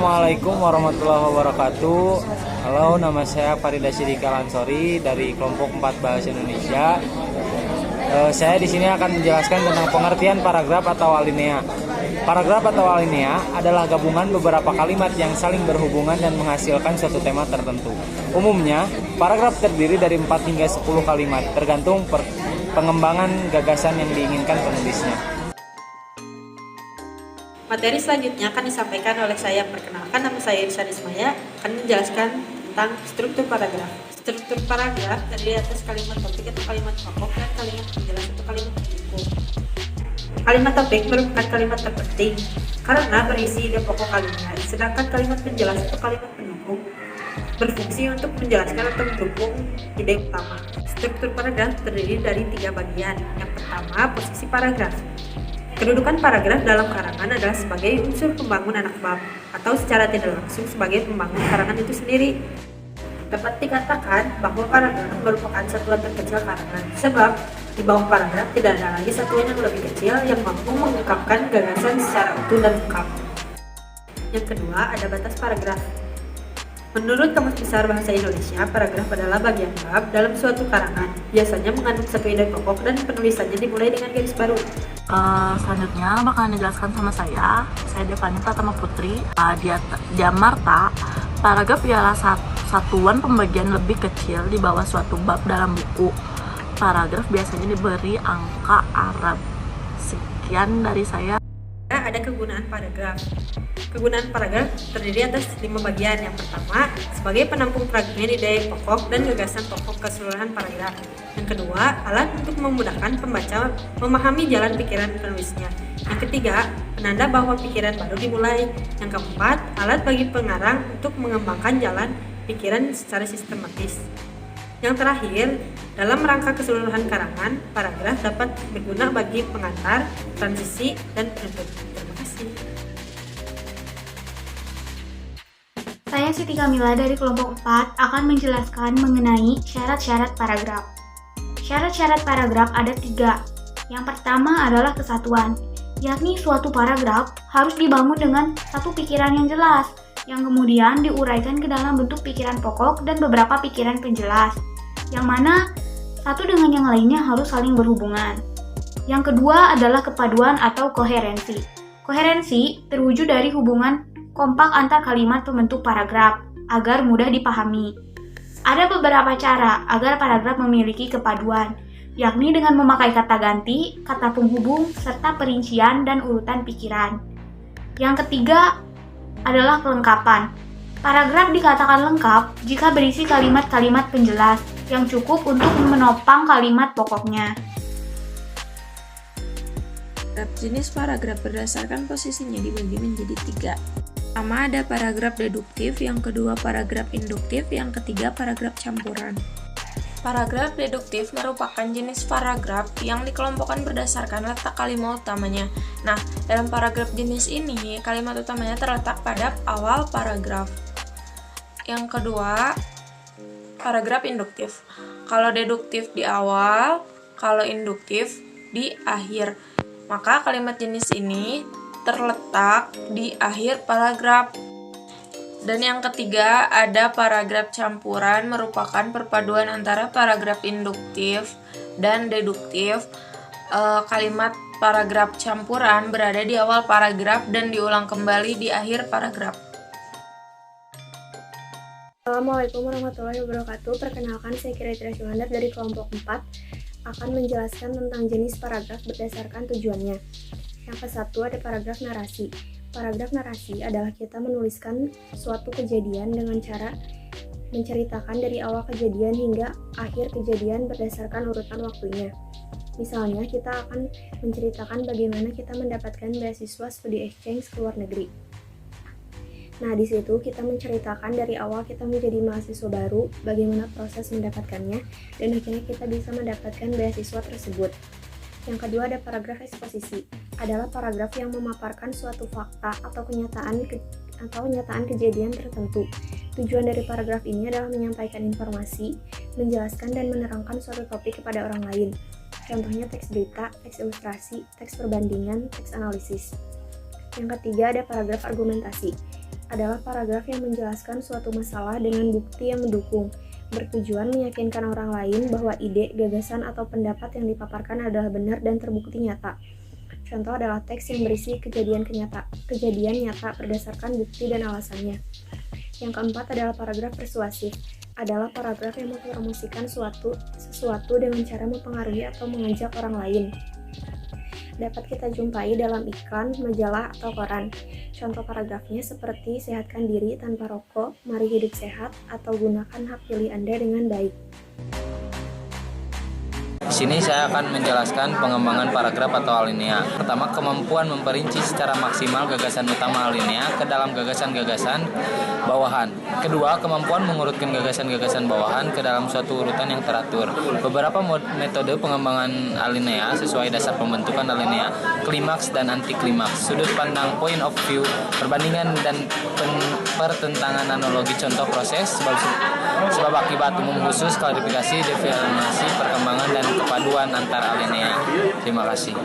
Assalamualaikum warahmatullahi wabarakatuh. Halo, nama saya Farida Sidika Lansori dari kelompok 4 Bahasa Indonesia. Saya di sini akan menjelaskan tentang pengertian paragraf atau alinea. Paragraf atau alinea adalah gabungan beberapa kalimat yang saling berhubungan dan menghasilkan suatu tema tertentu. Umumnya, paragraf terdiri dari 4 hingga 10 kalimat, tergantung pengembangan gagasan yang diinginkan penulisnya. Materi selanjutnya akan disampaikan oleh saya. Perkenalkan, nama saya Irsyad Ismaya, akan menjelaskan tentang struktur paragraf. Struktur paragraf terdiri atas kalimat topik atau kalimat pokok dan kalimat penjelas atau kalimat pendukung. Kalimat topik merupakan kalimat terpenting karena berisi ide pokok kalimat, sedangkan kalimat penjelas atau kalimat pendukung berfungsi untuk menjelaskan atau mendukung ide utama. Struktur paragraf terdiri dari 3 bagian. Yang pertama, posisi paragraf. Kedudukan paragraf dalam karangan adalah sebagai unsur pembangun anak bab atau secara tidak langsung sebagai pembangun karangan itu sendiri. Dapat dikatakan bahwa paragraf merupakan satuan terkecil karangan, sebab di bawah paragraf tidak ada lagi satuan yang lebih kecil yang mampu mengungkapkan gagasan secara utuh dan lengkap. Yang kedua, ada batas paragraf. Menurut Kamus Besar Bahasa Indonesia, paragraf adalah bagian bab dalam suatu karangan, biasanya mengandung satu ide pokok dan penulisannya dimulai dengan garis baru. Selanjutnya bakalan dijelaskan sama saya Devani Pratama Putri. Di Amarta, paragraf ialah satuan pembagian lebih kecil di bawah suatu bab dalam buku. Paragraf biasanya diberi angka Arab. Sekian dari saya. Ada kegunaan paragraf. Kegunaan paragraf terdiri atas 5 bagian. Yang pertama, sebagai penampung fragmen ide pokok dan gagasan pokok keseluruhan paragraf. Yang kedua, alat untuk memudahkan pembaca memahami jalan pikiran penulisnya. Yang ketiga, penanda bahwa pikiran baru dimulai. Yang keempat, alat bagi pengarang untuk mengembangkan jalan pikiran secara sistematis. Yang terakhir, dalam rangka keseluruhan karangan, paragraf dapat berguna bagi pengantar, transisi, dan penutup. Terima kasih. Saya Siti Kamila dari kelompok 4 akan menjelaskan mengenai syarat-syarat paragraf. Syarat-syarat paragraf ada 3. Yang pertama adalah kesatuan, yakni suatu paragraf harus dibangun dengan satu pikiran yang jelas, yang kemudian diuraikan ke dalam bentuk pikiran pokok dan beberapa pikiran penjelas, yang mana satu dengan yang lainnya harus saling berhubungan. Yang kedua adalah kepaduan atau koherensi. Koherensi terwujud dari hubungan kompak antar kalimat pembentuk paragraf agar mudah dipahami. Ada beberapa cara agar paragraf memiliki kepaduan, yakni dengan memakai kata ganti, kata penghubung, serta perincian dan urutan pikiran. Yang ketiga adalah kelengkapan. Paragraf dikatakan lengkap jika berisi kalimat-kalimat penjelas yang cukup untuk menopang kalimat pokoknya. Jenis paragraf berdasarkan posisinya dibagi menjadi 3. Pertama ada paragraf deduktif, yang kedua paragraf induktif, yang ketiga paragraf campuran. Paragraf deduktif merupakan jenis paragraf yang dikelompokkan berdasarkan letak kalimat utamanya. Nah, dalam paragraf jenis ini, kalimat utamanya terletak pada awal paragraf. Yang kedua, paragraf induktif. Kalau deduktif di awal, kalau induktif di akhir. Maka kalimat jenis ini terletak di akhir paragraf. Dan yang ketiga, ada paragraf campuran, merupakan perpaduan antara paragraf induktif dan deduktif. Kalimat paragraf campuran berada di awal paragraf dan diulang kembali di akhir paragraf. Assalamualaikum warahmatullahi wabarakatuh. Perkenalkan, saya Kira Syuhandar dari kelompok 4 akan menjelaskan tentang jenis paragraf berdasarkan tujuannya. Yang ke-1 ada paragraf narasi. Paragraf narasi adalah kita menuliskan suatu kejadian dengan cara menceritakan dari awal kejadian hingga akhir kejadian berdasarkan urutan waktunya. Misalnya, kita akan menceritakan bagaimana kita mendapatkan beasiswa studi exchange ke luar negeri. Nah, di situ kita menceritakan dari awal kita menjadi mahasiswa baru, bagaimana proses mendapatkannya, dan akhirnya kita bisa mendapatkan beasiswa tersebut. Yang kedua ada paragraf eksposisi. Adalah paragraf yang memaparkan suatu fakta atau kenyataan kejadian tertentu. Tujuan dari paragraf ini adalah menyampaikan informasi, menjelaskan dan menerangkan suatu topik kepada orang lain. Contohnya teks berita, teks ilustrasi, teks perbandingan, teks analisis. Yang ketiga ada paragraf argumentasi. adalah paragraf yang menjelaskan suatu masalah dengan bukti yang mendukung, bertujuan meyakinkan orang lain bahwa ide, gagasan, atau pendapat yang dipaparkan adalah benar dan terbukti nyata. Contoh adalah teks yang berisi kejadian nyata berdasarkan bukti dan alasannya. Yang keempat adalah paragraf persuasif, adalah paragraf yang mempromosikan sesuatu dengan cara mempengaruhi atau mengajak orang lain. Dapat kita jumpai dalam iklan, majalah, atau koran. Contoh paragrafnya seperti sehatkan diri tanpa rokok, mari hidup sehat, atau gunakan hak pilih Anda dengan baik. Di sini saya akan menjelaskan pengembangan paragraf atau alinea. Pertama, kemampuan memperinci secara maksimal gagasan utama alinea ke dalam gagasan-gagasan bawahan. Kedua, kemampuan mengurutkan gagasan-gagasan bawahan ke dalam suatu urutan yang teratur. Beberapa metode pengembangan alinea sesuai dasar pembentukan alinea, klimaks dan anti klimaks, sudut pandang point of view, perbandingan dan pertentangan analogi contoh proses, sebab akibat umum khusus, klarifikasi, definisi, perkembangan dan kepaduan antar alinea. Terima kasih.